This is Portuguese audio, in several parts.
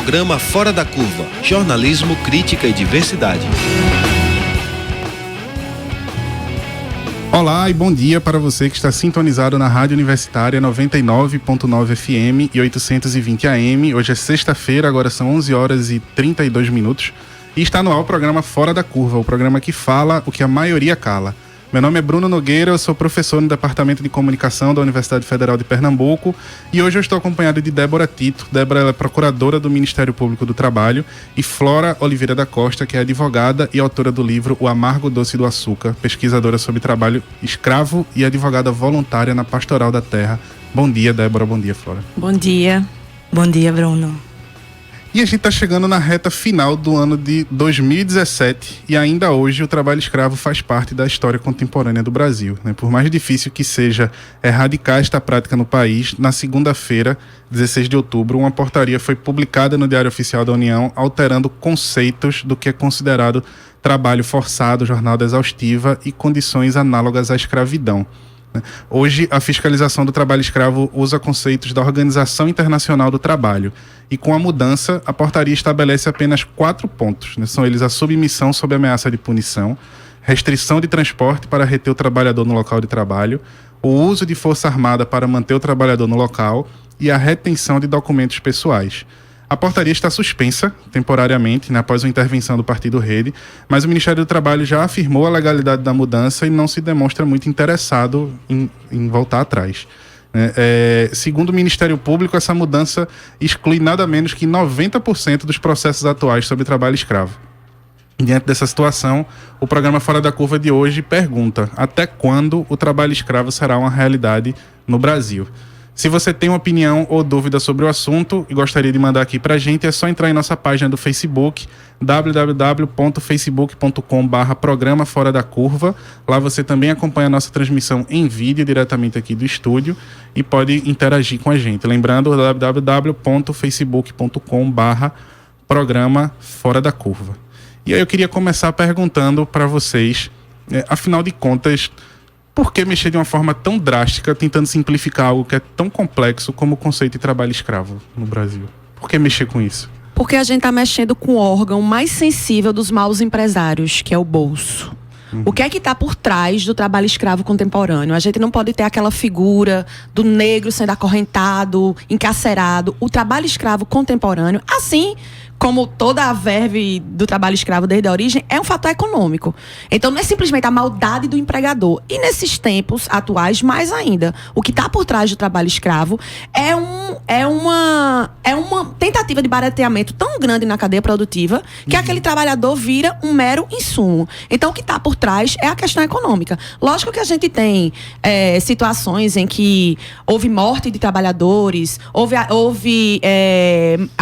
Programa Fora da Curva. Jornalismo, crítica e diversidade. Olá e bom dia para você que está sintonizado na Rádio Universitária 99.9 FM e 820 AM. Hoje é sexta-feira, agora são 11 horas e 32 minutos. E está no ar o programa Fora da Curva, o programa que fala o que a maioria cala. Meu nome é Bruno Nogueira, eu sou professor no Departamento de Comunicação da Universidade Federal de Pernambuco e hoje eu estou acompanhado de Débora Tito. Débora ela é procuradora do Ministério Público do Trabalho e Flora Oliveira da Costa, que é advogada e autora do livro O Amargo Doce do Açúcar, pesquisadora sobre trabalho escravo e advogada voluntária na Pastoral da Terra. Bom dia, Débora. Bom dia, Flora. Bom dia. Bom dia, Bruno. E a gente está chegando na reta final do ano de 2017 e ainda hoje o trabalho escravo faz parte da história contemporânea do Brasil, né? Por mais difícil que seja erradicar esta prática no país, na segunda-feira, 16 de outubro, uma portaria foi publicada no Diário Oficial da União alterando conceitos do que é considerado trabalho forçado, jornada exaustiva e condições análogas à escravidão. Hoje, a fiscalização do trabalho escravo usa conceitos da Organização Internacional do Trabalho e, com a mudança, a portaria estabelece apenas 4 pontos, né? São eles a submissão sob ameaça de punição, restrição de transporte para reter o trabalhador no local de trabalho, o uso de força armada para manter o trabalhador no local e a retenção de documentos pessoais. A portaria está suspensa temporariamente, né, após a intervenção do Partido Rede, mas o Ministério do Trabalho já afirmou a legalidade da mudança e não se demonstra muito interessado em voltar atrás. Segundo o Ministério Público, essa mudança exclui nada menos que 90% dos processos atuais sobre trabalho escravo. Diante dessa situação, o programa Fora da Curva de hoje pergunta: até quando o trabalho escravo será uma realidade no Brasil? Se você tem uma opinião ou dúvida sobre o assunto e gostaria de mandar aqui pra gente, é só entrar em nossa página do Facebook, www.facebook.com/programa Fora da Curva. Lá você também acompanha a nossa transmissão em vídeo diretamente aqui do estúdio e pode interagir com a gente. Lembrando, www.facebook.com/programa Fora da Curva. E aí eu queria começar perguntando para vocês, afinal de contas, por que mexer de uma forma tão drástica, tentando simplificar algo que é tão complexo como o conceito de trabalho escravo no Brasil? Por que mexer com isso? Porque a gente está mexendo com o órgão mais sensível dos maus empresários, que é o bolso. O que é que está por trás do trabalho escravo contemporâneo? A gente não pode ter aquela figura do negro sendo acorrentado, encarcerado. O trabalho escravo contemporâneo, assim como toda a verve do trabalho escravo desde a origem, é um fator econômico. Então não é simplesmente a maldade do empregador. E nesses tempos atuais, mais ainda, o que está por trás do trabalho escravo é uma tentativa de barateamento tão grande na cadeia produtiva que aquele trabalhador vira um mero insumo. Então o que está por trás é a questão econômica. Lógico que a gente tem situações em que houve morte de trabalhadores,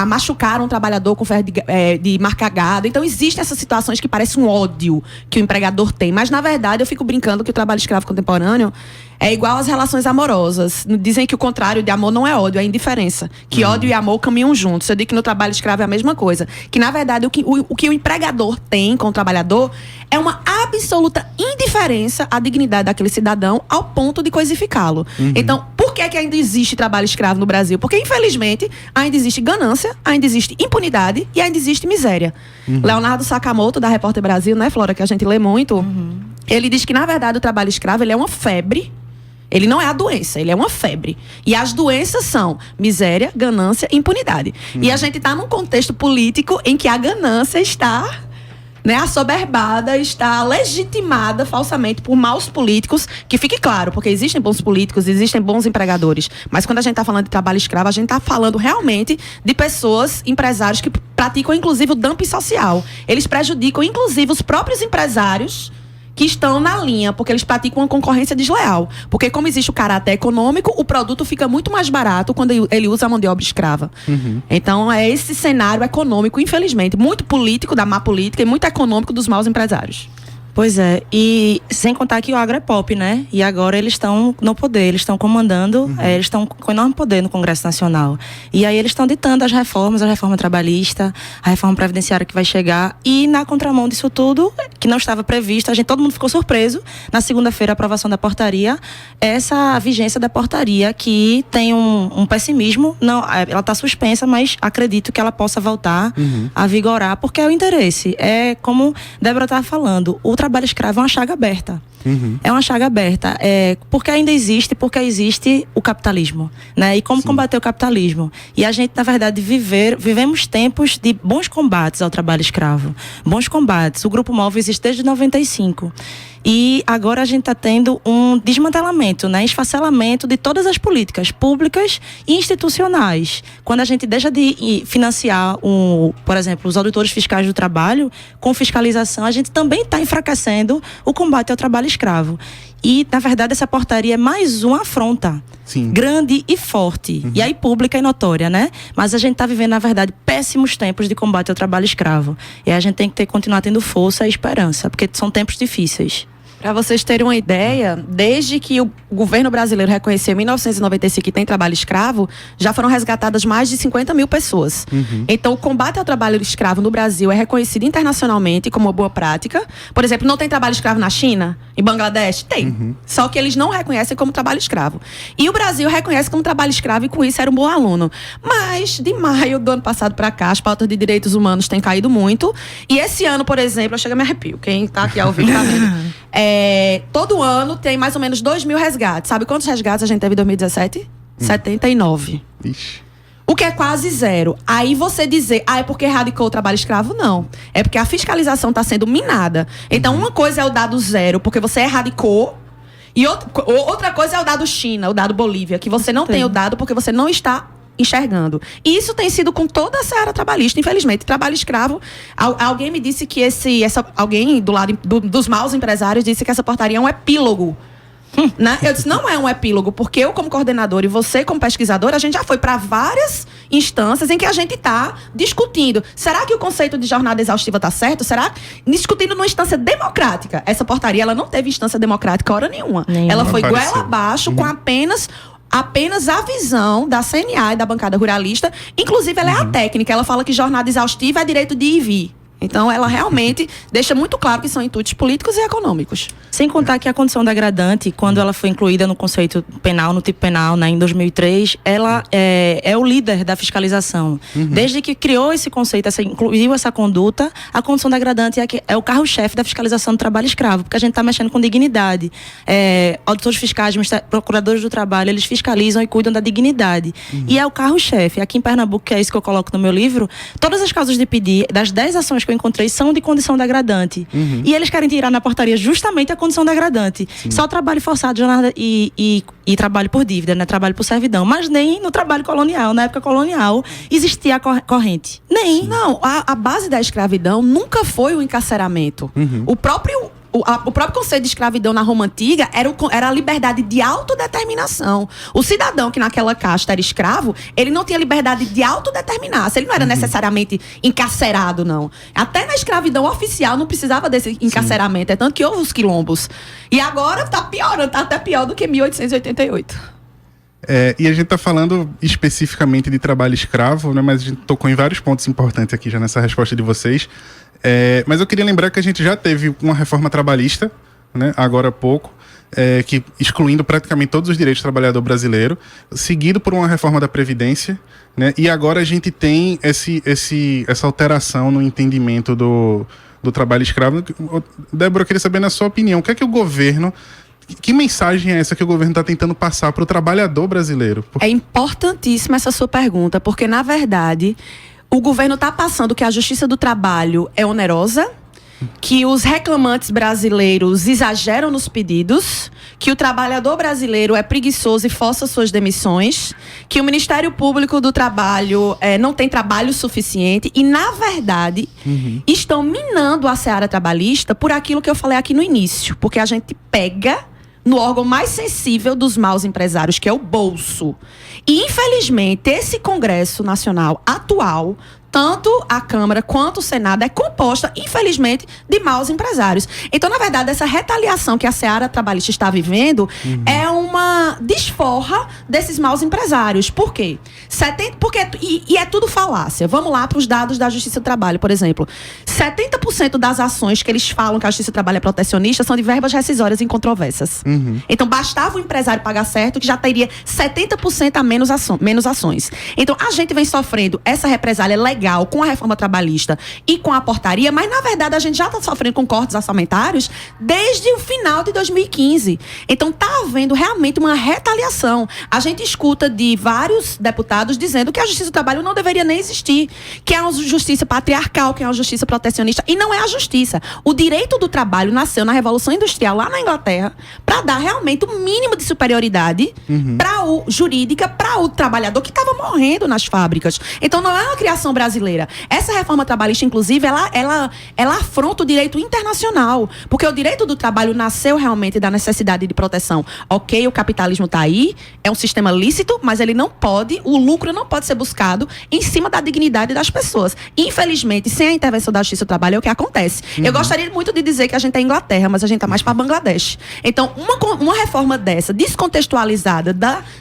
machucar um trabalhador com ferro de marca gado. Então existem essas situações que parecem um ódio que o empregador tem, mas na verdade eu fico brincando que o trabalho escravo contemporâneo é igual às relações amorosas. Dizem que o contrário de amor não é ódio, é indiferença. Que ódio e amor caminham juntos. Eu digo que no trabalho escravo é a mesma coisa. Que, na verdade, o que o empregador tem com o trabalhador é uma absoluta indiferença à dignidade daquele cidadão ao ponto de coisificá-lo. Então, por que ainda existe trabalho escravo no Brasil? Porque, infelizmente, ainda existe ganância, ainda existe impunidade e ainda existe miséria. Leonardo Sakamoto, da Repórter Brasil, né, Flora, que a gente lê muito, ele diz que, na verdade, o trabalho escravo ele é uma febre. Ele não é a doença, ele é uma febre. E as doenças são miséria, ganância e impunidade. E a gente está num contexto político em que a ganância está, né, assoberbada, está legitimada falsamente por maus políticos, que fique claro, porque existem bons políticos, existem bons empregadores. Mas quando a gente está falando de trabalho escravo, a gente está falando realmente de pessoas, empresários que praticam inclusive o dumping social. Eles prejudicam inclusive os próprios empresários que estão na linha, porque eles praticam uma concorrência desleal. Porque como existe o caráter econômico, o produto fica muito mais barato quando ele usa a mão de obra escrava. Então é esse cenário econômico, infelizmente, muito político da má política e muito econômico dos maus empresários. Pois é, e sem contar que o agro é pop, né? E agora eles estão no poder, eles estão comandando, eles estão com enorme poder no Congresso Nacional. E aí eles estão ditando as reformas, a reforma trabalhista, a reforma previdenciária que vai chegar. E na contramão disso tudo, que não estava previsto, todo mundo ficou surpreso. Na segunda-feira, a aprovação da portaria, essa vigência da portaria que tem um pessimismo. Não, ela está suspensa, mas acredito que ela possa voltar a vigorar, porque é o interesse. É como Débora estava falando, o trabalho escravo é uma chaga aberta. É uma chaga aberta. Porque ainda existe, porque existe o capitalismo, né? E como combater o capitalismo? E a gente, na verdade, vivemos tempos de bons combates ao trabalho escravo. Bons combates. O Grupo Móvel existe desde 95. E agora a gente está tendo um desmantelamento, né? Esfacelamento de todas as políticas públicas e institucionais. Quando a gente deixa de financiar, por exemplo, os auditores fiscais do trabalho, com fiscalização, a gente também está enfraquecendo o combate ao trabalho escravo. E, na verdade, essa portaria é mais uma afronta. Sim. Grande e forte. E aí pública e notória, né? Mas a gente está vivendo, na verdade, péssimos tempos de combate ao trabalho escravo. E a gente tem que continuar tendo força e esperança, porque são tempos difíceis. Para vocês terem uma ideia, desde que o governo brasileiro reconheceu em 1995 que tem trabalho escravo, já foram resgatadas mais de 50 mil pessoas. Então, o combate ao trabalho escravo no Brasil é reconhecido internacionalmente como uma boa prática. Por exemplo, não tem trabalho escravo na China? Em Bangladesh? Tem. Só que eles não reconhecem como trabalho escravo. E o Brasil reconhece como trabalho escravo e com isso era um bom aluno. Mas, de maio do ano passado para cá, as pautas de direitos humanos têm caído muito. E esse ano, por exemplo, eu chego a me arrepio. Quem está aqui ao vivo tá vendo. Todo ano tem mais ou menos 2 mil resgates. Sabe quantos resgates a gente teve em 2017? 79. Ixi. O que é quase zero. Aí você dizer, é porque erradicou o trabalho escravo? Não. É porque a fiscalização está sendo minada. Então, uma coisa é o dado zero, porque você erradicou. E outra coisa é o dado China, o dado Bolívia, que você não tem o dado porque você não está enxergando. E isso tem sido com toda a seara trabalhista, infelizmente. Trabalho escravo, alguém me disse que alguém do lado dos maus empresários disse que essa portaria é um epílogo. Né? Eu disse, não é um epílogo, porque eu como coordenador e você como pesquisador, a gente já foi para várias instâncias em que a gente está discutindo. Será que o conceito de jornada exaustiva está certo? Será? Discutindo numa instância democrática. Essa portaria, ela não teve instância democrática hora nenhuma. Ela foi goela abaixo com apenas a visão da CNA e da bancada ruralista. Inclusive, ela é a técnica. Ela fala que jornada exaustiva é direito de ir e vir. Então, ela realmente deixa muito claro que são intuitos políticos e econômicos. Sem contar que a condição degradante, quando ela foi incluída no conceito penal, no tipo penal, né, em 2003, ela é o líder da fiscalização. Desde que criou esse conceito, incluiu essa conduta, a condição degradante é o carro-chefe da fiscalização do trabalho escravo, porque a gente está mexendo com dignidade. Auditores fiscais, procuradores do trabalho, eles fiscalizam e cuidam da dignidade. E é o carro-chefe. Aqui em Pernambuco, que é isso que eu coloco no meu livro, todas as causas de pedir, das 10 ações que eu encontrei, são de condição degradante. E eles querem tirar na portaria justamente a condição degradante. Só trabalho forçado, jornada e trabalho por dívida, né? Trabalho por servidão. Mas nem no trabalho colonial, na época colonial, existia a corrente. Nem. Não, a base da escravidão nunca foi o encarceramento. O próprio conceito de escravidão na Roma Antiga era a liberdade de autodeterminação. O cidadão que naquela casta era escravo, ele não tinha liberdade de autodeterminar. Ele não era necessariamente encarcerado, não. Até na escravidão oficial não precisava desse encarceramento. É tanto que houve os quilombos. E agora está piorando, está até pior do que 1888. E a gente está falando especificamente de trabalho escravo, né, mas a gente tocou em vários pontos importantes aqui já nessa resposta de vocês. Mas eu queria lembrar que a gente já teve uma reforma trabalhista, né, agora há pouco, que excluindo praticamente todos os direitos do trabalhador brasileiro, seguido por uma reforma da Previdência, né, e agora a gente tem essa alteração no entendimento do trabalho escravo. Débora, eu queria saber, na sua opinião, o que é que o governo... Que mensagem é essa que o governo está tentando passar para o trabalhador brasileiro? É importantíssima essa sua pergunta, porque, na verdade, o governo está passando que a Justiça do Trabalho é onerosa, que os reclamantes brasileiros exageram nos pedidos, que o trabalhador brasileiro é preguiçoso e força suas demissões, que o Ministério Público do Trabalho não tem trabalho suficiente e, na verdade, estão minando a seara trabalhista por aquilo que eu falei aqui no início, porque a gente pega no órgão mais sensível dos maus empresários, que é o bolso. E, infelizmente, esse Congresso Nacional atual tanto a Câmara quanto o Senado é composta, infelizmente, de maus empresários. Então, na verdade, essa retaliação que a seara trabalhista está vivendo é uma desforra desses maus empresários. Por quê? E é tudo falácia. Vamos lá para os dados da Justiça do Trabalho, por exemplo. 70% das ações que eles falam que a Justiça do Trabalho é protecionista são de verbas rescisórias incontroversas. Então, bastava o empresário pagar certo que já teria 70% a menos ações. Então, a gente vem sofrendo essa represália legal com a reforma trabalhista e com a portaria, mas na verdade a gente já está sofrendo com cortes orçamentários desde o final de 2015. Então está havendo realmente uma retaliação. A gente escuta de vários deputados dizendo que a Justiça do Trabalho não deveria nem existir, que é uma justiça patriarcal, que é uma justiça protecionista, e não é a justiça. O direito do trabalho nasceu na Revolução Industrial lá na Inglaterra para dar realmente o mínimo de superioridade jurídica para o trabalhador que estava morrendo nas fábricas. Então não é uma criação brasileira. Essa reforma trabalhista, inclusive, ela afronta o direito internacional, porque o direito do trabalho nasceu realmente da necessidade de proteção. Ok, o capitalismo está aí, é um sistema lícito, mas o lucro não pode ser buscado em cima da dignidade das pessoas. Infelizmente, sem a intervenção da Justiça do Trabalho, é o que acontece. Eu gostaria muito de dizer que a gente é Inglaterra, mas a gente está mais para Bangladesh. Então, uma reforma dessa, descontextualizada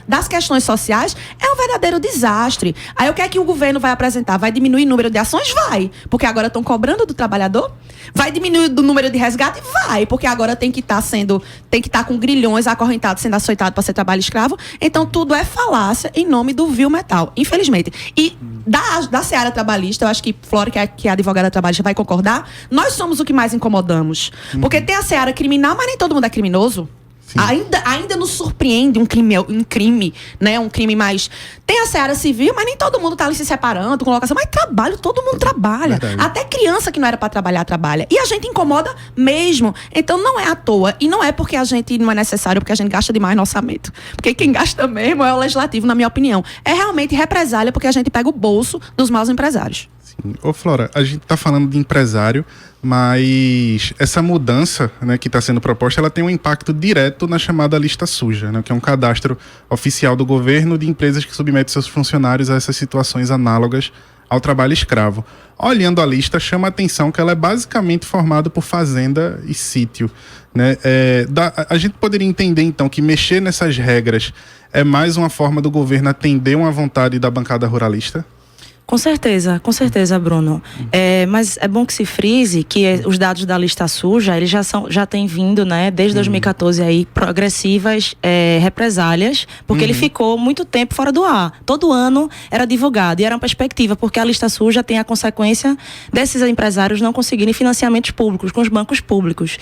das questões sociais, é um verdadeiro desastre. Aí o que é que o governo vai apresentar? Vai diminuir o número de ações? Vai. Porque agora estão cobrando do trabalhador? Vai diminuir o número de resgate? Vai. Porque agora tem que estar com grilhões acorrentados sendo açoitado para ser trabalho escravo. Então tudo é falácia em nome do vil metal, infelizmente. E da seara trabalhista, eu acho que Flora, que é a advogada trabalhista, vai concordar, nós somos o que mais incomodamos. Porque tem a seara criminal, mas nem todo mundo é criminoso. Ainda nos surpreende um crime, né? Um crime mais... Tem a seara civil, mas nem todo mundo está ali se separando, com locação. Mas trabalho, todo mundo trabalha. Verdade. Até criança que não era para trabalhar, trabalha. E a gente incomoda mesmo. Então não é à toa. E não é porque a gente não é necessário, porque a gente gasta demais no orçamento. Porque quem gasta mesmo é o legislativo, na minha opinião. É realmente represália, porque a gente pega o bolso dos maus empresários. Ô Flora, a gente está falando de empresário, mas essa mudança, né, que está sendo proposta, ela tem um impacto direto na chamada lista suja, né, que é um cadastro oficial do governo de empresas que submetem seus funcionários a essas situações análogas ao trabalho escravo. Olhando a lista, chama a atenção que ela é basicamente formada por fazenda e sítio, né? A gente poderia entender, então, que mexer nessas regras é mais uma forma do governo atender uma vontade da bancada ruralista? Com certeza, Bruno. Mas é bom que se frise que os dados da lista suja, eles já têm vindo, né, desde 2014 aí, progressivas represálias, porque ele ficou muito tempo fora do ar. Todo ano era divulgado e era uma perspectiva, porque a lista suja tem a consequência desses empresários não conseguirem financiamentos públicos com os bancos públicos.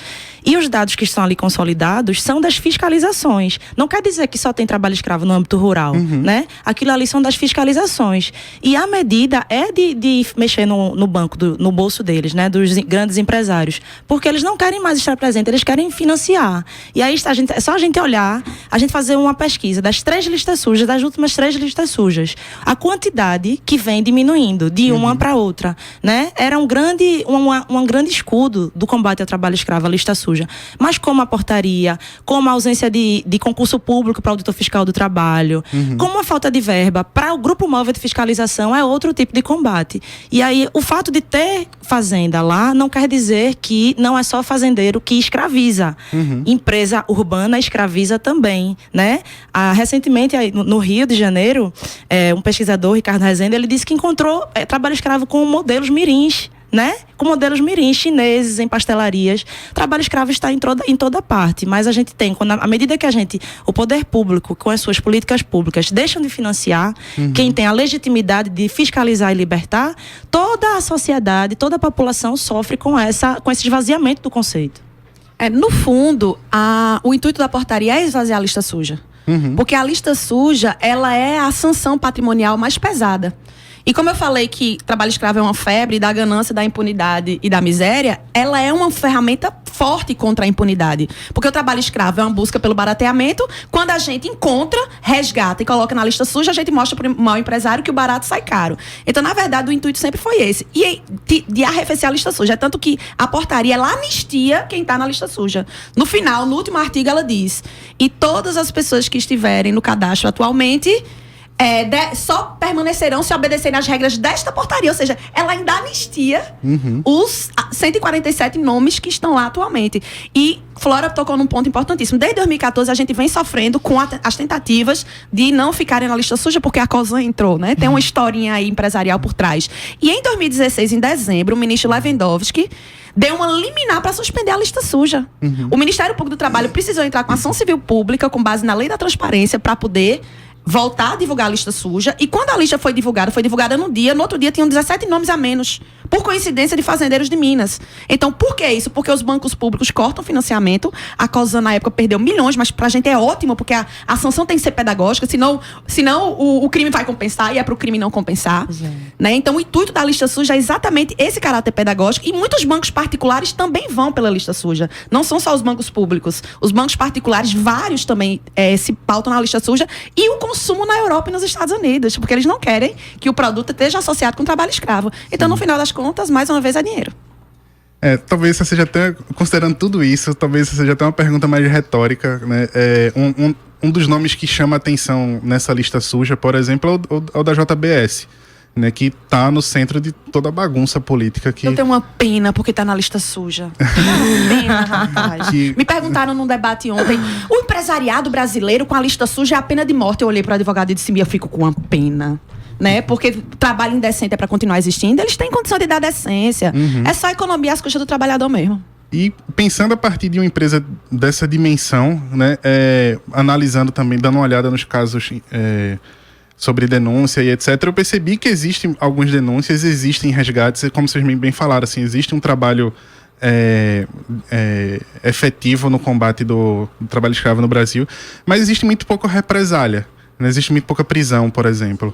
E os dados que estão ali consolidados são das fiscalizações. Não quer dizer que só tem trabalho escravo no âmbito rural, né? Aquilo ali são das fiscalizações. E a medida é de mexer no banco, no bolso deles, né, dos grandes empresários, porque eles não querem mais estar presentes, eles querem financiar. E aí é só a gente olhar, a gente fazer uma pesquisa das 3 listas sujas, das últimas 3 listas sujas, a quantidade que vem diminuindo de uma para outra, né? Era um grande escudo do combate ao trabalho escravo, a lista suja. Mas como a portaria, como a ausência de concurso público para o auditor fiscal do trabalho, como a falta de verba para o grupo móvel de fiscalização, é outro tipo de combate. E aí, o fato de ter fazenda lá não quer dizer que não é só fazendeiro que escraviza. Empresa urbana escraviza também, né? Recentemente, aí, no Rio de Janeiro, um pesquisador, Ricardo Rezende, ele disse que encontrou trabalho escravo com modelos mirins, né? Com modelos mirins chineses em pastelarias. Trabalho escravo está em toda parte, mas a gente tem, à medida que o poder público, com as suas políticas públicas, deixam de financiar, quem tem a legitimidade de fiscalizar e libertar, toda a sociedade, toda a população sofre com esse esvaziamento do conceito. No fundo, o intuito da portaria é esvaziar a lista suja. Porque a lista suja, ela é a sanção patrimonial mais pesada. E como eu falei que trabalho escravo é uma febre da ganância, da impunidade e da miséria, ela é uma ferramenta forte contra a impunidade. Porque o trabalho escravo é uma busca pelo barateamento. Quando a gente encontra, resgata e coloca na lista suja, a gente mostra para o mau empresário que o barato sai caro. Então, na verdade, o intuito sempre foi esse. E de arrefecer a lista suja. É tanto que a portaria, ela anistia quem está na lista suja. No final, no último artigo, ela diz: e todas as pessoas que estiverem no cadastro atualmente só permanecerão se obedecerem às regras desta portaria. Ou seja, ela ainda anistia os 147 nomes que estão lá atualmente. E Flora tocou num ponto importantíssimo. Desde 2014, a gente vem sofrendo com as tentativas de não ficarem na lista suja, porque a COSAN entrou, né? Tem uma historinha aí empresarial por trás. E em 2016, em dezembro, o ministro Lewandowski deu uma liminar para suspender a lista suja. O Ministério Público do Trabalho precisou entrar com ação civil pública, com base na lei da transparência, para poder voltar a divulgar a lista suja. E quando a lista foi divulgada no outro dia tinham 17 nomes a menos, por coincidência de fazendeiros de Minas. Então, por que isso? Porque os bancos públicos cortam financiamento. A COSAN, na época, perdeu milhões, mas pra gente é ótimo, porque a sanção tem que ser pedagógica, senão o crime vai compensar, e é pro crime não compensar. Né? Então, o intuito da lista suja é exatamente esse caráter pedagógico, e muitos bancos particulares também vão pela lista suja. Não são só os bancos públicos. Os bancos particulares, vários também se pautam na lista suja, e o consumo na Europa e nos Estados Unidos, porque eles não querem que o produto esteja associado com trabalho escravo. Então, no final das contas, mais uma vez, é dinheiro. Talvez você seja até, considerando tudo isso, talvez seja até uma pergunta mais retórica, né? Um dos nomes que chama atenção nessa lista suja, por exemplo, é o da JBS, né? Que está no centro de toda a bagunça política que... Eu tenho uma pena porque está na lista suja. Uma pena, rapaz. Me perguntaram num debate ontem, o empresariado brasileiro com a lista suja é a pena de morte. Eu olhei para o advogado e disse, eu fico com uma pena. Né? Porque trabalho indecente é para continuar existindo, eles têm condição de dar decência. É só economia às custas do trabalhador mesmo. E pensando a partir de uma empresa dessa dimensão, né, analisando também, dando uma olhada nos casos sobre denúncia e etc., eu percebi que existem algumas denúncias, existem resgates, como vocês bem falaram, assim, existe um trabalho efetivo no combate do trabalho escravo no Brasil, mas existe muito pouca represália, né? Existe muito pouca prisão, por exemplo.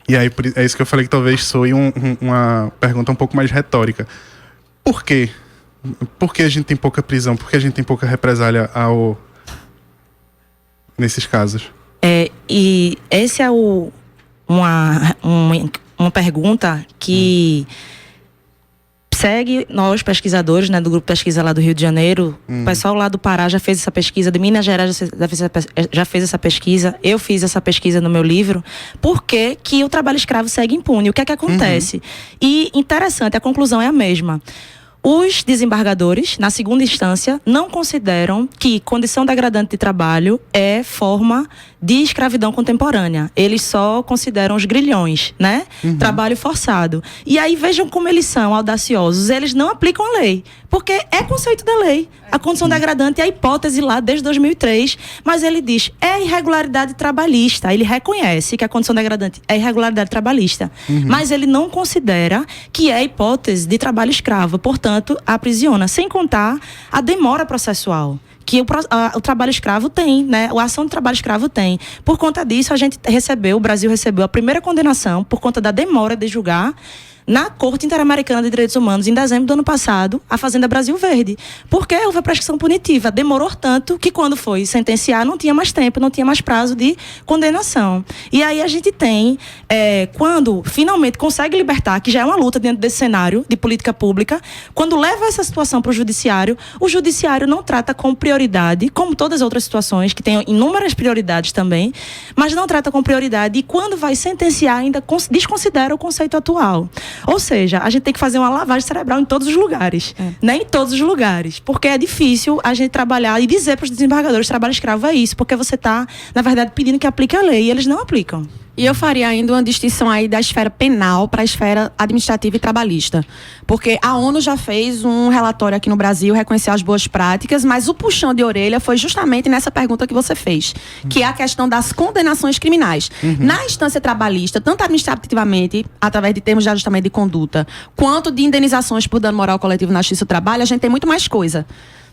E aí é isso que eu falei que talvez soe uma pergunta um pouco mais retórica. Por quê? Por que a gente tem pouca prisão? Por que a gente tem pouca represália nesses casos? E esse é uma pergunta que segue nós, pesquisadores, né, do grupo pesquisa lá do Rio de Janeiro. O pessoal lá do Pará já fez essa pesquisa, de Minas Gerais já fez essa pesquisa. Eu fiz essa pesquisa no meu livro. Por que o trabalho escravo segue impune? O que é que acontece? E interessante, a conclusão é a mesma. Os desembargadores, na segunda instância, não consideram que condição degradante de trabalho é forma de escravidão contemporânea. Eles só consideram os grilhões, né? Trabalho forçado. E aí vejam como eles são audaciosos. Eles não aplicam a lei, porque é conceito da lei. A condição degradante é a hipótese lá desde 2003, mas ele diz, é irregularidade trabalhista. Ele reconhece que a condição degradante é irregularidade trabalhista, mas ele não considera que é hipótese de trabalho escravo. Portanto, aprisiona, sem contar a demora processual que o trabalho escravo tem, né? A ação de trabalho escravo tem. Por conta disso, o Brasil recebeu a primeira condenação por conta da demora de julgar na Corte Interamericana de Direitos Humanos, em dezembro do ano passado, a Fazenda Brasil Verde. Porque houve a prescrição punitiva. Demorou tanto que quando foi sentenciar, não tinha mais tempo, não tinha mais prazo de condenação. E aí a gente tem, quando finalmente consegue libertar, que já é uma luta dentro desse cenário de política pública, quando leva essa situação para o judiciário não trata com prioridade, como todas as outras situações, que tem inúmeras prioridades também, mas não trata com prioridade e quando vai sentenciar ainda desconsidera o conceito atual. Ou seja, a gente tem que fazer uma lavagem cerebral em todos os lugares. Nem em todos os lugares. Porque é difícil a gente trabalhar e dizer para os desembargadores trabalho escravo é isso. Porque você está, na verdade, pedindo que aplique a lei e eles não aplicam. E eu faria ainda uma distinção aí da esfera penal para a esfera administrativa e trabalhista. Porque a ONU já fez um relatório aqui no Brasil, reconheceu as boas práticas, mas o puxão de orelha foi justamente nessa pergunta que você fez, que é a questão das condenações criminais. Na instância trabalhista, tanto administrativamente, através de termos de ajustamento de conduta, quanto de indenizações por dano moral coletivo na justiça do trabalho, a gente tem muito mais coisa.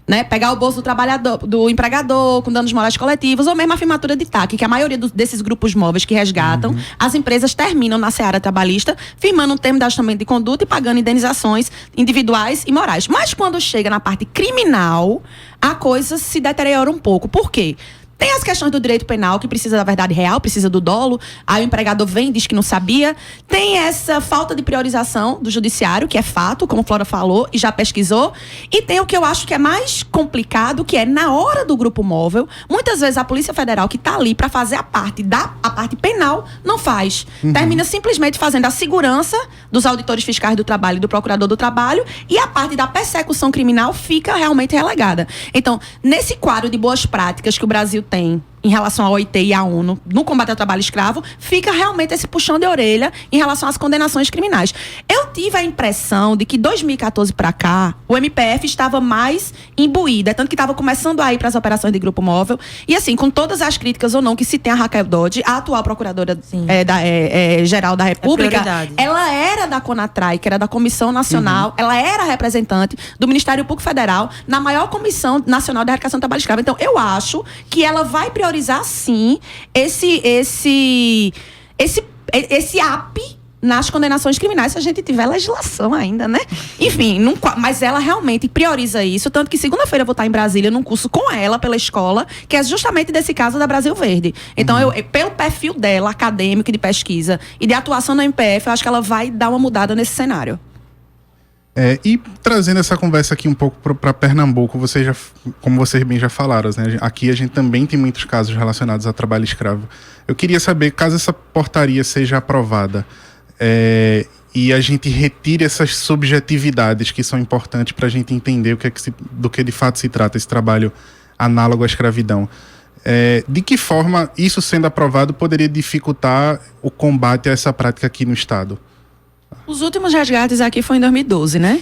Né? Pegar o bolso do trabalhador, do empregador com danos morais coletivos, ou mesmo a firmatura de TAC, que a maioria desses grupos móveis que resgatam, as empresas terminam na seara trabalhista, firmando um termo de ajustamento de conduta e pagando indenizações individuais e morais. Mas quando chega na parte criminal, a coisa se deteriora um pouco. Por quê? Tem as questões do direito penal, que precisa da verdade real, precisa do dolo. Aí o empregador vem e diz que não sabia. Tem essa falta de priorização do judiciário, que é fato, como a Flora falou, e já pesquisou. E tem o que eu acho que é mais complicado, que é na hora do grupo móvel, muitas vezes a Polícia Federal, que está ali para fazer a parte penal, não faz. Termina simplesmente fazendo a segurança dos auditores fiscais do trabalho e do procurador do trabalho, e a parte da persecução criminal fica realmente relegada. Então, nesse quadro de boas práticas que o Brasil tem em relação à OIT e à ONU no combate ao trabalho escravo, fica realmente esse puxão de orelha em relação às condenações criminais. Eu tive a impressão de que 2014 para cá, o MPF estava mais imbuído, tanto que estava começando a ir para as operações de grupo móvel, e assim, com todas as críticas ou não que se tem a Raquel Dodge, a atual procuradora geral da República, ela era da CONATRAI, que era da Comissão Nacional, ela era representante do Ministério Público Federal na maior Comissão Nacional de Erradicação do Trabalho Escravo. Então, eu acho que ela vai priorizar sim esse AP nas condenações criminais, se a gente tiver legislação ainda, né? Enfim, mas ela realmente prioriza isso, tanto que segunda-feira eu vou estar em Brasília num curso com ela, pela escola, que é justamente desse caso da Brasil Verde. Então, pelo perfil dela, acadêmico, de pesquisa e de atuação no MPF, eu acho que ela vai dar uma mudada nesse cenário. E trazendo essa conversa aqui um pouco para Pernambuco, como vocês bem já falaram, né? Aqui a gente também tem muitos casos relacionados a trabalho escravo. Eu queria saber, caso essa portaria seja aprovada, e a gente retire essas subjetividades que são importantes para a gente entender do que de fato se trata esse trabalho análogo à escravidão. De que forma isso sendo aprovado poderia dificultar o combate a essa prática aqui no Estado? Os últimos resgates aqui foi em 2012, né?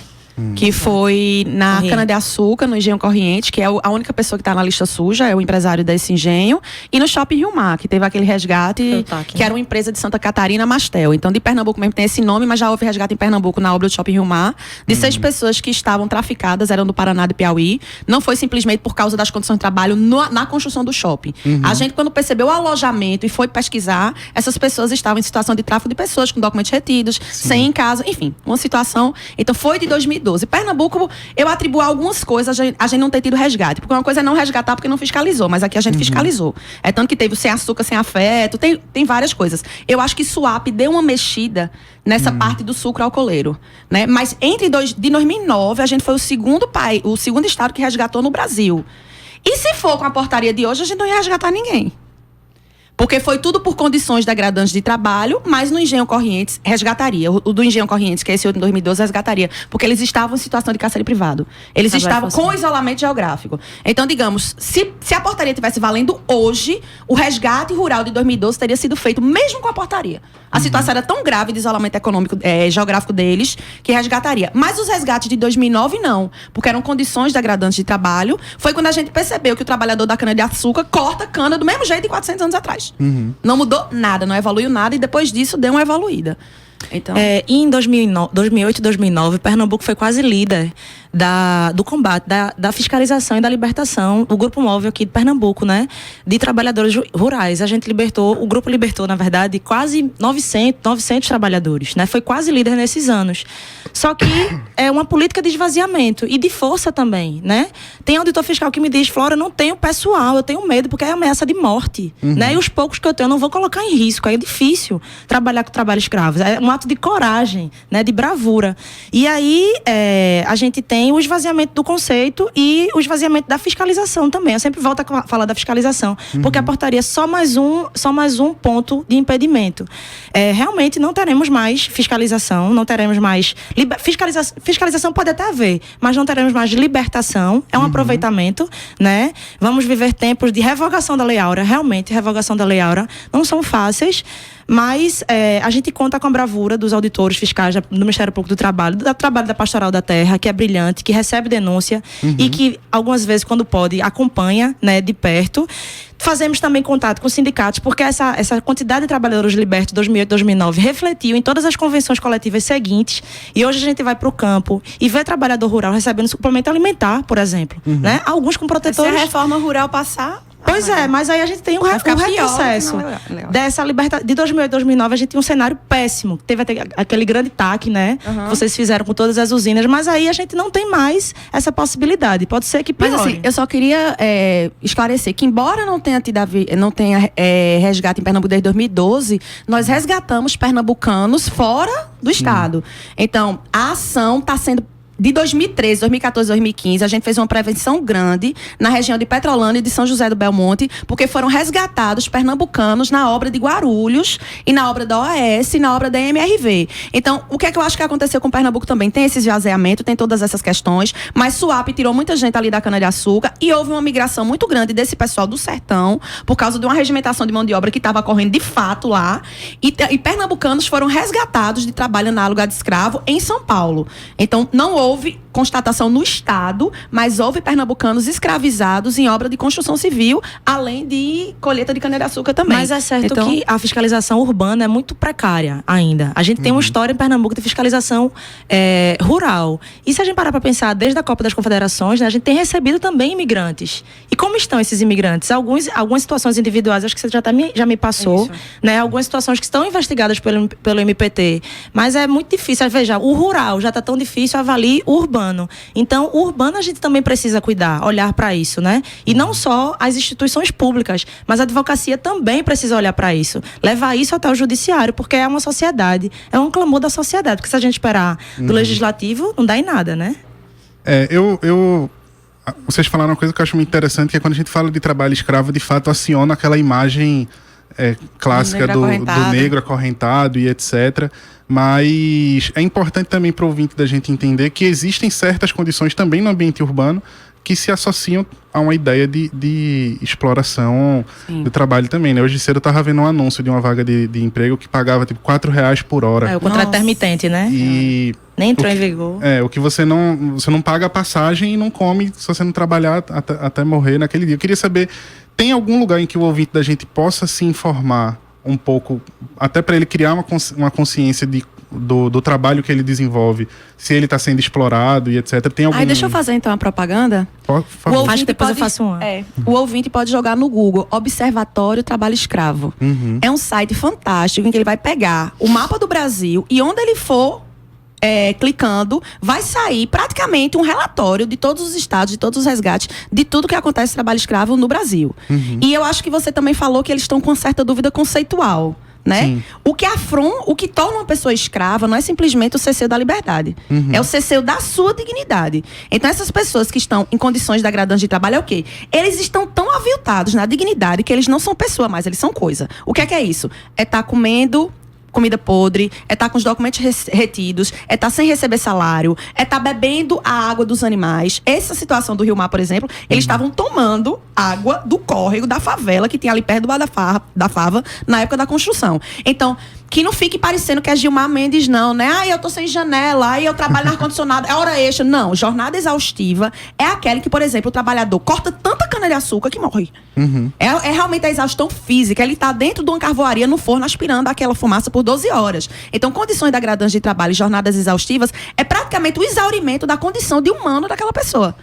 Que foi na cana-de-açúcar, no Engenho Corrientes, que é a única pessoa que está na lista suja, é o empresário desse engenho. E no Shopping Rio Mar, que teve aquele resgate, que era uma empresa de Santa Catarina, Mastel. Então, de Pernambuco mesmo tem esse nome, mas já houve resgate em Pernambuco na obra do Shopping Rio Mar, de 6 pessoas que estavam traficadas, eram do Paraná e do Piauí. Não foi simplesmente por causa das condições de trabalho na construção do shopping. A gente, quando percebeu o alojamento e foi pesquisar, essas pessoas estavam em situação de tráfico de pessoas, com documentos retidos, sem em casa, enfim, uma situação. Então, foi de 2012. Pernambuco, eu atribuo algumas coisas a gente não ter tido resgate. Porque uma coisa é não resgatar porque não fiscalizou, mas aqui a gente fiscalizou. Tanto que teve o sem açúcar, sem afeto, tem várias coisas. Eu acho que Suape deu uma mexida nessa parte do sucro alcooleiro, né? Mas de 2009, a gente foi o segundo estado que resgatou no Brasil. E se for com a portaria de hoje, a gente não ia resgatar ninguém. Porque foi tudo por condições degradantes de trabalho, mas no Engenho Corrientes resgataria. O do Engenho Corrientes, que é esse outro em 2012, resgataria. Porque eles estavam em situação de cárcere privado. Eles estavam com isolamento geográfico. Então, digamos, se a portaria estivesse valendo hoje, o resgate rural de 2012 teria sido feito mesmo com a portaria. A situação era tão grave de isolamento econômico, geográfico deles, que resgataria. Mas os resgates de 2009, não. Porque eram condições degradantes de trabalho. Foi quando a gente percebeu que o trabalhador da cana-de-açúcar corta cana do mesmo jeito de 400 anos atrás. Não mudou nada, não evoluiu nada, e depois disso deu uma evoluída. Então... em 2008 e 2009, Pernambuco foi quase líder do combate, da fiscalização e da libertação, o Grupo Móvel aqui de Pernambuco, né? De trabalhadores rurais. O grupo libertou, na verdade, quase 900 trabalhadores, né? Foi quase líder nesses anos. Só que é uma política de esvaziamento e de força também, né? Tem auditor fiscal que me diz, Flora, eu não tenho pessoal, eu tenho medo porque é ameaça de morte, né? E os poucos que eu tenho eu não vou colocar em risco. É difícil trabalhar com trabalho escravo. É um ato de coragem, né? De bravura. E aí, a gente tem o esvaziamento do conceito e o esvaziamento da fiscalização também. Eu sempre volto a falar da fiscalização, porque a portaria é só mais um ponto de impedimento. Realmente não teremos mais fiscalização, não teremos mais... Fiscalização pode até haver, mas não teremos mais libertação. É um aproveitamento, né? Vamos viver tempos de revogação da Lei Áurea. Realmente, revogação da Lei Áurea não são fáceis, mas a gente conta com a bravura dos auditores fiscais do Ministério Público do Trabalho da Pastoral da Terra, que é brilhante, que recebe denúncia e que, algumas vezes, quando pode, acompanha, né, de perto. Fazemos também contato com sindicatos, porque essa quantidade de trabalhadores libertos de 2008 e 2009 refletiu em todas as convenções coletivas seguintes, e hoje a gente vai para o campo e vê trabalhador rural recebendo suplemento alimentar, por exemplo, né? Alguns com protetores... Se a reforma rural passar... Pois é, mas aí a gente tem um Vai ficar pior, retrocesso. não é legal. Dessa liberta de 2008 a 2009, a gente tinha um cenário péssimo. Teve até aquele grande TAC, né? Que vocês fizeram com todas as usinas, mas aí a gente não tem mais essa possibilidade. Pode ser que piore. Mas assim, eu só queria esclarecer que, embora não tenha resgate em Pernambuco desde 2012, nós resgatamos pernambucanos fora do estado. Então, a ação está sendo de 2013, 2014, 2015, a gente fez uma prevenção grande na região de Petrolândia e de São José do Belmonte, porque foram resgatados pernambucanos na obra de Guarulhos e na obra da OAS e na obra da MRV. Então, o que é que eu acho que aconteceu com Pernambuco também? Tem esse esvaziamento, tem todas essas questões, mas Suape tirou muita gente ali da cana-de-açúcar e houve uma migração muito grande desse pessoal do sertão, por causa de uma regimentação de mão de obra que estava ocorrendo de fato lá, e pernambucanos foram resgatados de trabalho análogo a de escravo em São Paulo. Então, não houve constatação no estado, mas houve pernambucanos escravizados em obra de construção civil, além de colheita de cana-de-açúcar também. Mas é certo que a fiscalização urbana é muito precária ainda. A gente tem uma história em Pernambuco de fiscalização rural. E se a gente parar para pensar, desde a Copa das Confederações, né, a gente tem recebido também imigrantes. E como estão esses imigrantes? Algumas situações individuais, acho que você já me passou, né? Algumas situações que estão investigadas pelo MPT. Mas é muito difícil. Veja, o rural já está tão difícil, avalie o urbano. Então, o urbano a gente também precisa cuidar, olhar para isso, né? E não só as instituições públicas, mas a advocacia também precisa olhar para isso. Levar isso até o judiciário, porque é uma sociedade, é um clamor da sociedade. Porque se a gente esperar do legislativo, não dá em nada, né? Vocês falaram uma coisa que eu acho muito interessante, que é quando a gente fala de trabalho escravo, de fato aciona aquela imagem clássica do negro acorrentado e etc. Mas é importante também para o ouvinte da gente entender que existem certas condições também no ambiente urbano que se associam a uma ideia de exploração do trabalho também, né? Hoje cedo eu estava vendo um anúncio de uma vaga de emprego que pagava tipo R$4 por hora. O contrato intermitente, né? E nem entrou em vigor. O que você não paga a passagem e não come se você não trabalhar até morrer naquele dia. Eu queria saber, tem algum lugar em que o ouvinte da gente possa se informar um pouco, até para ele criar uma consciência do trabalho que ele desenvolve, se ele está sendo explorado e etc. Tem algum... deixa eu fazer então a propaganda. Por favor. Acho que depois eu faço uma. O ouvinte pode jogar no Google Observatório Trabalho Escravo. É um site fantástico em que ele vai pegar o mapa do Brasil e onde ele for clicando, vai sair praticamente um relatório de todos os estados, de todos os resgates, de tudo que acontece no trabalho escravo no Brasil. E eu acho que você também falou que eles estão com certa dúvida conceitual, né? Sim. O que torna uma pessoa escrava não é simplesmente o cesseu da liberdade. É o cesseu da sua dignidade. Então, essas pessoas que estão em condições degradantes de trabalho é o quê? Eles estão tão aviltados na dignidade que eles não são pessoa mais, eles são coisa. O que é isso? É estar comendo comida podre, é estar com os documentos retidos, é estar sem receber salário, é estar bebendo a água dos animais. Essa situação do Rio Mar, por exemplo, eles estavam tomando água do córrego da favela que tinha ali perto do Bar da Fava na época da construção. Então, que não fique parecendo que é Gilmar Mendes, não, né? Eu tô sem janela, eu trabalho no ar-condicionado, é hora extra. Não, jornada exaustiva é aquela que, por exemplo, o trabalhador corta tanta cana-de-açúcar que morre. É realmente a exaustão física. Ele tá dentro de uma carvoaria no forno aspirando aquela fumaça por 12 horas. Então, condições degradantes de trabalho e jornadas exaustivas é praticamente o exaurimento da condição de humano daquela pessoa.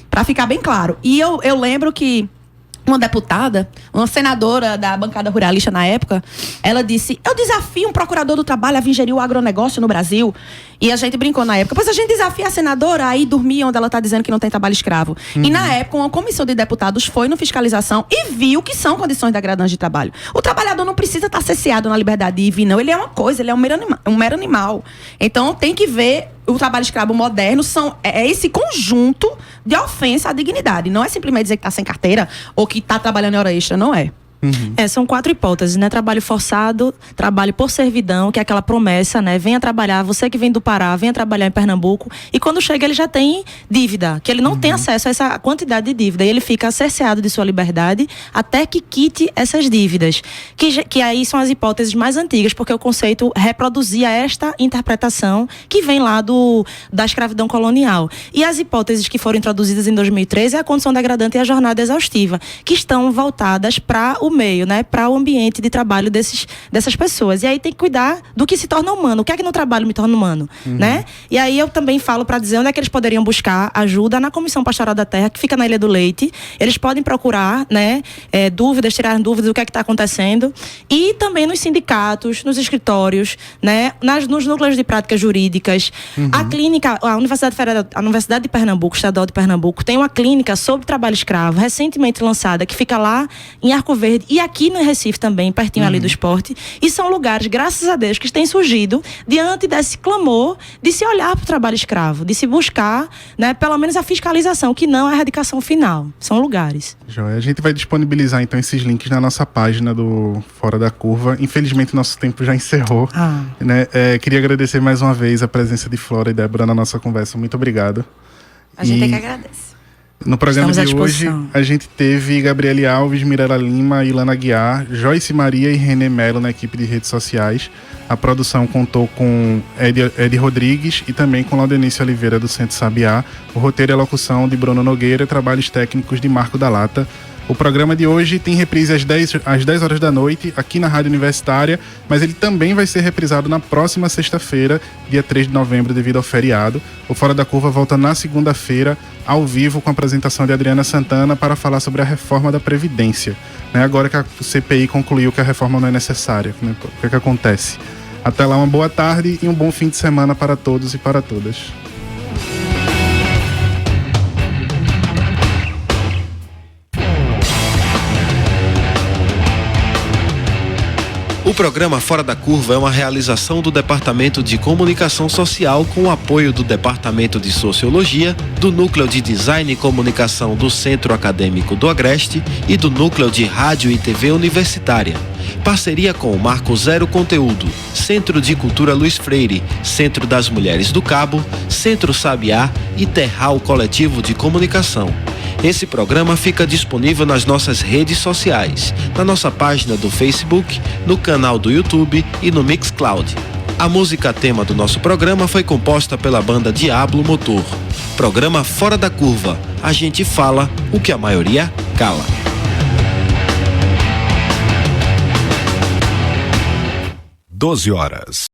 Pra ficar bem claro. E eu lembro que uma deputada, uma senadora da bancada ruralista na época, ela disse: eu desafio um procurador do trabalho a vir gerir o agronegócio no Brasil. E a gente brincou na época, pois a gente desafia a senadora a ir dormir onde ela está dizendo que não tem trabalho escravo. E na época, uma comissão de deputados foi no fiscalização e viu que são condições degradantes de trabalho. O trabalhador não precisa estar cerceado na liberdade de ir e vir, não. Ele é uma coisa, ele é um mero animal. Então tem que ver o trabalho escravo moderno, é esse conjunto de ofensa à dignidade. Não é simplesmente dizer que está sem carteira ou que está trabalhando em hora extra, não é. São 4 hipóteses, né? Trabalho forçado, trabalho por servidão, que é aquela promessa, né? Venha trabalhar, você que vem do Pará, venha trabalhar em Pernambuco. E quando chega, ele já tem dívida, que ele não tem acesso a essa quantidade de dívida. E ele fica cerceado de sua liberdade até que quite essas dívidas. Que aí são as hipóteses mais antigas, porque o conceito reproduzia esta interpretação que vem lá da escravidão colonial. E as hipóteses que foram introduzidas em 2013 é a condição degradante e a jornada exaustiva, que estão voltadas para o meio, né, para o ambiente de trabalho dessas pessoas. E aí tem que cuidar do que se torna humano. O que é que no trabalho me torna humano, né? E aí eu também falo para dizer onde é que eles poderiam buscar ajuda na Comissão Pastoral da Terra, que fica na Ilha do Leite. Eles podem procurar, né, dúvidas, tirar dúvidas do que é que está acontecendo. E também nos sindicatos, nos escritórios, né, nos núcleos de práticas jurídicas. A clínica, a Universidade de Pernambuco, Estadual de Pernambuco, tem uma clínica sobre trabalho escravo, recentemente lançada, que fica lá em Arco Verde e aqui no Recife também, pertinho ali do esporte. E são lugares, graças a Deus, que têm surgido diante desse clamor de se olhar para o trabalho escravo, de se buscar, né, pelo menos a fiscalização, que não é a erradicação final. São lugares. Joia. A gente vai disponibilizar então esses links na nossa página do Fora da Curva. Infelizmente, nosso tempo já encerrou. Né? Queria agradecer mais uma vez a presença de Flora e Débora na nossa conversa. Muito obrigado. A gente é que agradece. No programa de hoje, a gente teve Gabriele Alves, Mirela Lima, Ilana Guiar, Joyce Maria e René Melo na equipe de redes sociais. A produção contou com Edi Rodrigues e também com Laudenice Oliveira, do Centro Sabiá. O roteiro e a locução de Bruno Nogueira, trabalhos técnicos de Marco da Lata. O programa de hoje tem reprise às 10 horas da noite, aqui na Rádio Universitária, mas ele também vai ser reprisado na próxima sexta-feira, dia 3 de novembro, devido ao feriado. O Fora da Curva volta na segunda-feira, ao vivo, com a apresentação de Adriana Santana, para falar sobre a reforma da Previdência. Né? Agora que a CPI concluiu que a reforma não é necessária, né? O que acontece? Até lá, uma boa tarde e um bom fim de semana para todos e para todas. O programa Fora da Curva é uma realização do Departamento de Comunicação Social com o apoio do Departamento de Sociologia, do Núcleo de Design e Comunicação do Centro Acadêmico do Agreste e do Núcleo de Rádio e TV Universitária. Parceria com o Marco Zero Conteúdo, Centro de Cultura Luiz Freire, Centro das Mulheres do Cabo, Centro Sabiá e Terral Coletivo de Comunicação. Esse programa fica disponível nas nossas redes sociais, na nossa página do Facebook, no canal do YouTube e no Mixcloud. A música tema do nosso programa foi composta pela banda Diablo Motor. Programa Fora da Curva. A gente fala o que a maioria cala. 12 horas.